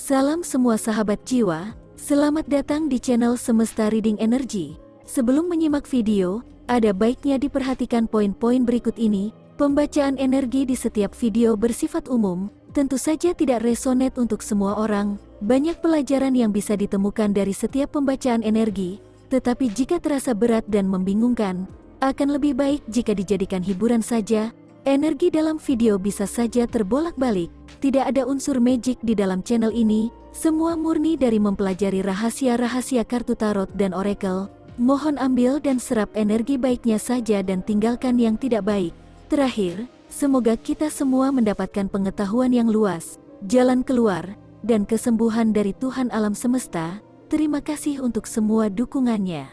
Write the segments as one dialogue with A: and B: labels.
A: Salam semua sahabat jiwa, selamat datang di channel Semesta Reading Energy. Sebelum menyimak video, ada baiknya diperhatikan poin-poin berikut ini. Pembacaan energi di setiap video bersifat umum, tentu saja tidak resonate untuk semua orang. Banyak pelajaran yang bisa ditemukan dari setiap pembacaan energi, tetapi jika terasa berat dan membingungkan, akan lebih baik jika dijadikan hiburan saja. Energi dalam video bisa saja terbolak-balik, tidak ada unsur magic di dalam channel ini, semua murni dari mempelajari rahasia-rahasia kartu tarot dan oracle. Mohon ambil dan serap energi baiknya saja dan tinggalkan yang tidak baik. Terakhir, semoga kita semua mendapatkan pengetahuan yang luas, jalan keluar, dan kesembuhan dari Tuhan alam semesta. Terima kasih untuk semua dukungannya.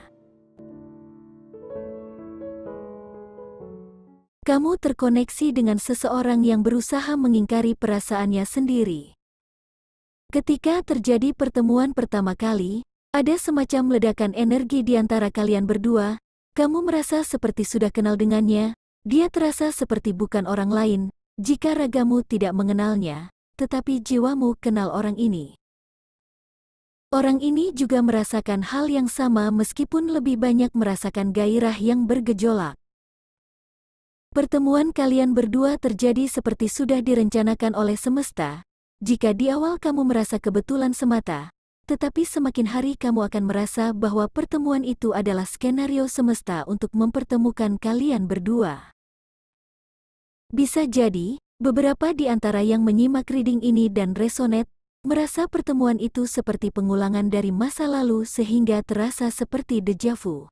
A: Kamu terkoneksi dengan seseorang yang berusaha mengingkari perasaannya sendiri. Ketika terjadi pertemuan pertama kali, ada semacam ledakan energi di antara kalian berdua. Kamu merasa seperti sudah kenal dengannya, dia terasa seperti bukan orang lain. Jika ragamu tidak mengenalnya, tetapi jiwamu kenal orang ini. Orang ini juga merasakan hal yang sama meskipun lebih banyak merasakan gairah yang bergejolak. Pertemuan kalian berdua terjadi seperti sudah direncanakan oleh semesta. Jika di awal kamu merasa kebetulan semata, tetapi semakin hari kamu akan merasa bahwa pertemuan itu adalah skenario semesta untuk mempertemukan kalian berdua. Bisa jadi, beberapa di antara yang menyimak reading ini dan resonate, merasa pertemuan itu seperti pengulangan dari masa lalu sehingga terasa seperti deja vu.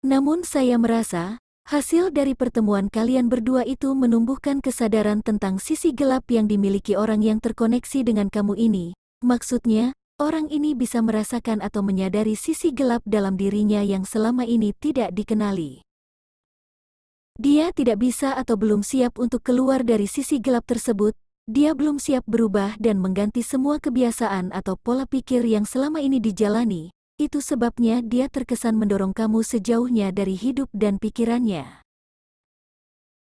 A: Namun saya merasa, hasil dari pertemuan kalian berdua itu menumbuhkan kesadaran tentang sisi gelap yang dimiliki orang yang terkoneksi dengan kamu ini. Maksudnya, orang ini bisa merasakan atau menyadari sisi gelap dalam dirinya yang selama ini tidak dikenali. Dia tidak bisa atau belum siap untuk keluar dari sisi gelap tersebut. Dia belum siap berubah dan mengganti semua kebiasaan atau pola pikir yang selama ini dijalani. Itu sebabnya dia terkesan mendorong kamu sejauhnya dari hidup dan pikirannya.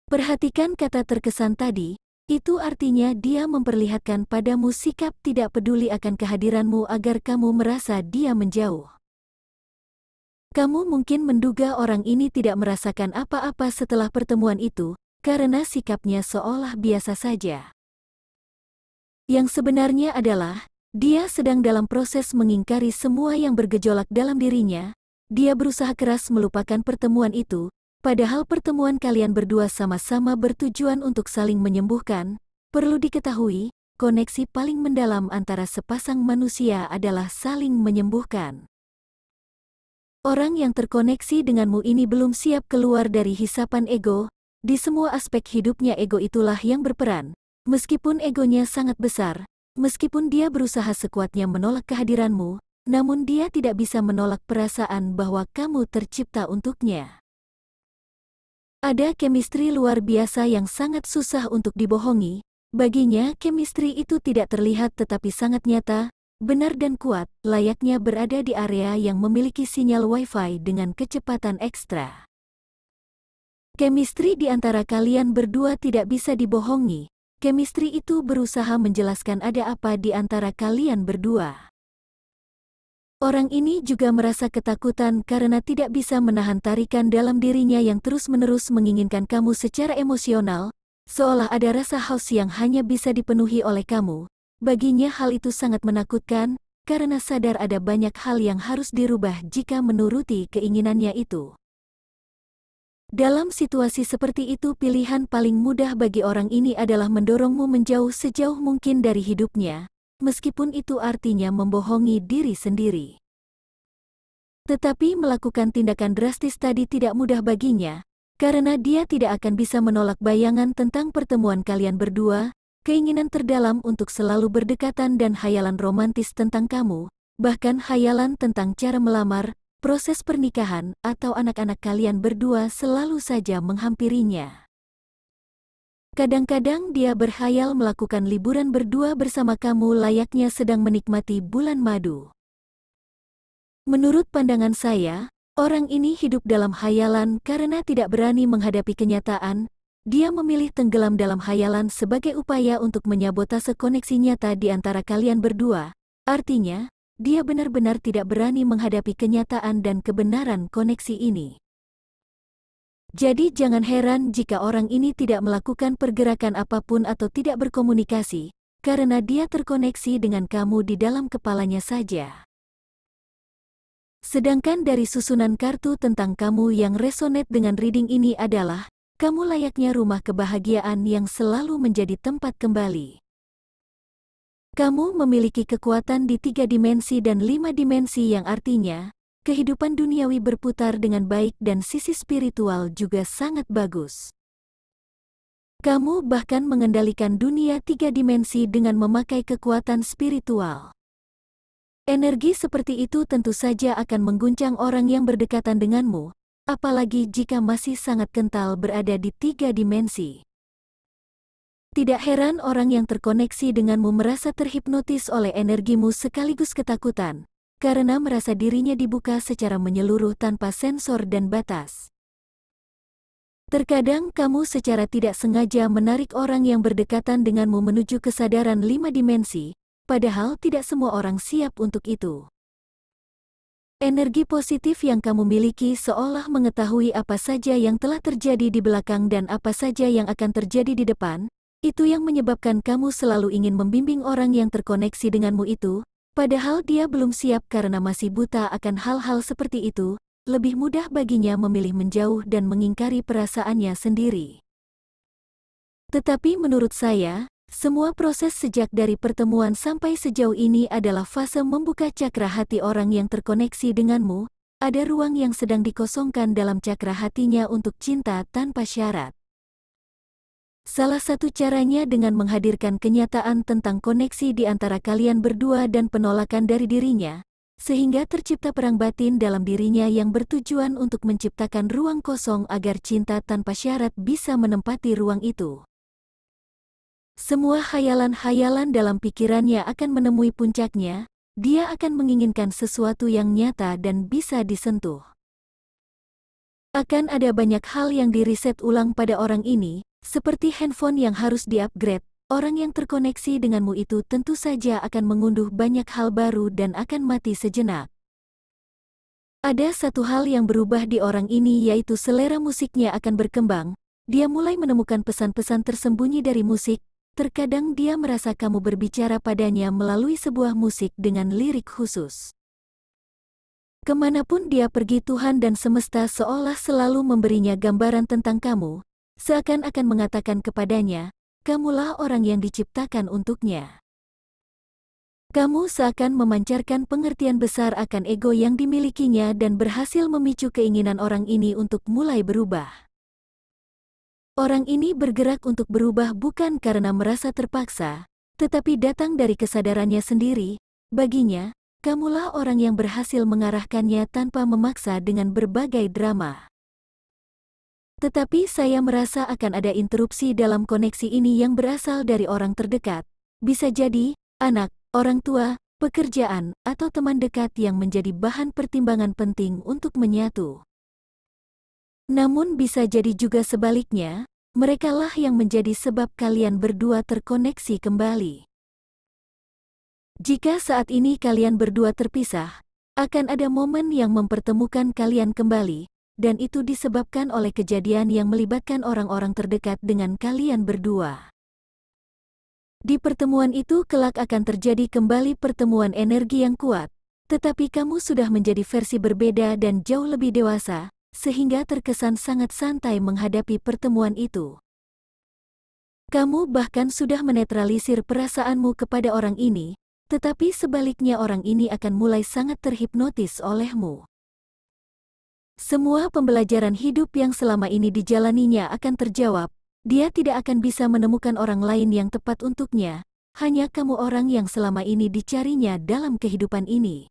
A: Perhatikan kata terkesan tadi, itu artinya dia memperlihatkan padamu sikap tidak peduli akan kehadiranmu agar kamu merasa dia menjauh. Kamu mungkin menduga orang ini tidak merasakan apa-apa setelah pertemuan itu, karena sikapnya seolah biasa saja. Yang sebenarnya adalah, dia sedang dalam proses mengingkari semua yang bergejolak dalam dirinya. Dia berusaha keras melupakan pertemuan itu, padahal pertemuan kalian berdua sama-sama bertujuan untuk saling menyembuhkan. Perlu diketahui, koneksi paling mendalam antara sepasang manusia adalah saling menyembuhkan. Orang yang terkoneksi denganmu ini belum siap keluar dari hisapan ego. Di semua aspek hidupnya ego itulah yang berperan. Meskipun egonya sangat besar, meskipun dia berusaha sekuatnya menolak kehadiranmu, namun dia tidak bisa menolak perasaan bahwa kamu tercipta untuknya. Ada chemistry luar biasa yang sangat susah untuk dibohongi. Baginya, chemistry itu tidak terlihat tetapi sangat nyata, benar dan kuat, layaknya berada di area yang memiliki sinyal Wi-Fi dengan kecepatan ekstra. Chemistry di antara kalian berdua tidak bisa dibohongi. Chemistry itu berusaha menjelaskan ada apa di antara kalian berdua. Orang ini juga merasa ketakutan karena tidak bisa menahan tarikan dalam dirinya yang terus-menerus menginginkan kamu secara emosional, seolah ada rasa haus yang hanya bisa dipenuhi oleh kamu. Baginya hal itu sangat menakutkan, karena sadar ada banyak hal yang harus dirubah jika menuruti keinginannya itu. Dalam situasi seperti itu, pilihan paling mudah bagi orang ini adalah mendorongmu menjauh sejauh mungkin dari hidupnya, meskipun itu artinya membohongi diri sendiri. Tetapi melakukan tindakan drastis tadi tidak mudah baginya, karena dia tidak akan bisa menolak bayangan tentang pertemuan kalian berdua, keinginan terdalam untuk selalu berdekatan dan hayalan romantis tentang kamu, bahkan hayalan tentang cara melamar, proses pernikahan, atau anak-anak kalian berdua selalu saja menghampirinya. Kadang-kadang dia berkhayal melakukan liburan berdua bersama kamu layaknya sedang menikmati bulan madu. Menurut pandangan saya, orang ini hidup dalam hayalan karena tidak berani menghadapi kenyataan. dia memilih tenggelam dalam hayalan sebagai upaya untuk menyabotase koneksi nyata di antara kalian berdua. Artinya, dia benar-benar tidak berani menghadapi kenyataan dan kebenaran koneksi ini. Jadi jangan heran jika orang ini tidak melakukan pergerakan apapun atau tidak berkomunikasi, karena dia terkoneksi dengan kamu di dalam kepalanya saja. Sedangkan dari susunan kartu tentang kamu yang resonate dengan reading ini adalah, kamu layaknya rumah kebahagiaan yang selalu menjadi tempat kembali. Kamu memiliki kekuatan di 3 dimensi dan 5 dimensi yang artinya, kehidupan duniawi berputar dengan baik dan sisi spiritual juga sangat bagus. Kamu bahkan mengendalikan dunia 3 dimensi dengan memakai kekuatan spiritual. Energi seperti itu tentu saja akan mengguncang orang yang berdekatan denganmu, apalagi jika masih sangat kental berada di 3 dimensi. Tidak heran orang yang terkoneksi denganmu merasa terhipnotis oleh energimu sekaligus ketakutan, karena merasa dirinya dibuka secara menyeluruh tanpa sensor dan batas. Terkadang kamu secara tidak sengaja menarik orang yang berdekatan denganmu menuju kesadaran 5 dimensi, padahal tidak semua orang siap untuk itu. Energi positif yang kamu miliki seolah mengetahui apa saja yang telah terjadi di belakang dan apa saja yang akan terjadi di depan, itu yang menyebabkan kamu selalu ingin membimbing orang yang terkoneksi denganmu itu, padahal dia belum siap karena masih buta akan hal-hal seperti itu, lebih mudah baginya memilih menjauh dan mengingkari perasaannya sendiri. Tetapi menurut saya, semua proses sejak dari pertemuan sampai sejauh ini adalah fase membuka cakra hati orang yang terkoneksi denganmu, ada ruang yang sedang dikosongkan dalam cakra hatinya untuk cinta tanpa syarat. Salah satu caranya dengan menghadirkan kenyataan tentang koneksi di antara kalian berdua dan penolakan dari dirinya, sehingga tercipta perang batin dalam dirinya yang bertujuan untuk menciptakan ruang kosong agar cinta tanpa syarat bisa menempati ruang itu. Semua hayalan-hayalan dalam pikirannya akan menemui puncaknya, dia akan menginginkan sesuatu yang nyata dan bisa disentuh. Akan ada banyak hal yang diriset ulang pada orang ini, seperti handphone yang harus di-upgrade. Orang yang terkoneksi denganmu itu tentu saja akan mengunduh banyak hal baru dan akan mati sejenak. Ada satu hal yang berubah di orang ini yaitu selera musiknya akan berkembang, dia mulai menemukan pesan-pesan tersembunyi dari musik. Terkadang dia merasa kamu berbicara padanya melalui sebuah musik dengan lirik khusus. Kemanapun dia pergi Tuhan dan semesta seolah selalu memberinya gambaran tentang kamu, seakan-akan mengatakan kepadanya, kamulah orang yang diciptakan untuknya. Kamu seakan memancarkan pengertian besar akan ego yang dimilikinya dan berhasil memicu keinginan orang ini untuk mulai berubah. Orang ini bergerak untuk berubah bukan karena merasa terpaksa, tetapi datang dari kesadarannya sendiri. Baginya, kamulah orang yang berhasil mengarahkannya tanpa memaksa dengan berbagai drama. Tetapi saya merasa akan ada interupsi dalam koneksi ini yang berasal dari orang terdekat. Bisa jadi, anak, orang tua, pekerjaan, atau teman dekat yang menjadi bahan pertimbangan penting untuk menyatu. Namun bisa jadi juga sebaliknya, merekalah yang menjadi sebab kalian berdua terkoneksi kembali. Jika saat ini kalian berdua terpisah, akan ada momen yang mempertemukan kalian kembali, dan itu disebabkan oleh kejadian yang melibatkan orang-orang terdekat dengan kalian berdua. Di pertemuan itu kelak akan terjadi kembali pertemuan energi yang kuat, tetapi kamu sudah menjadi versi berbeda dan jauh lebih dewasa, sehingga terkesan sangat santai menghadapi pertemuan itu. Kamu bahkan sudah menetralisir perasaanmu kepada orang ini, tetapi sebaliknya orang ini akan mulai sangat terhipnotis olehmu. Semua pembelajaran hidup yang selama ini dijalaninya akan terjawab, dia tidak akan bisa menemukan orang lain yang tepat untuknya, hanya kamu orang yang selama ini dicarinya dalam kehidupan ini.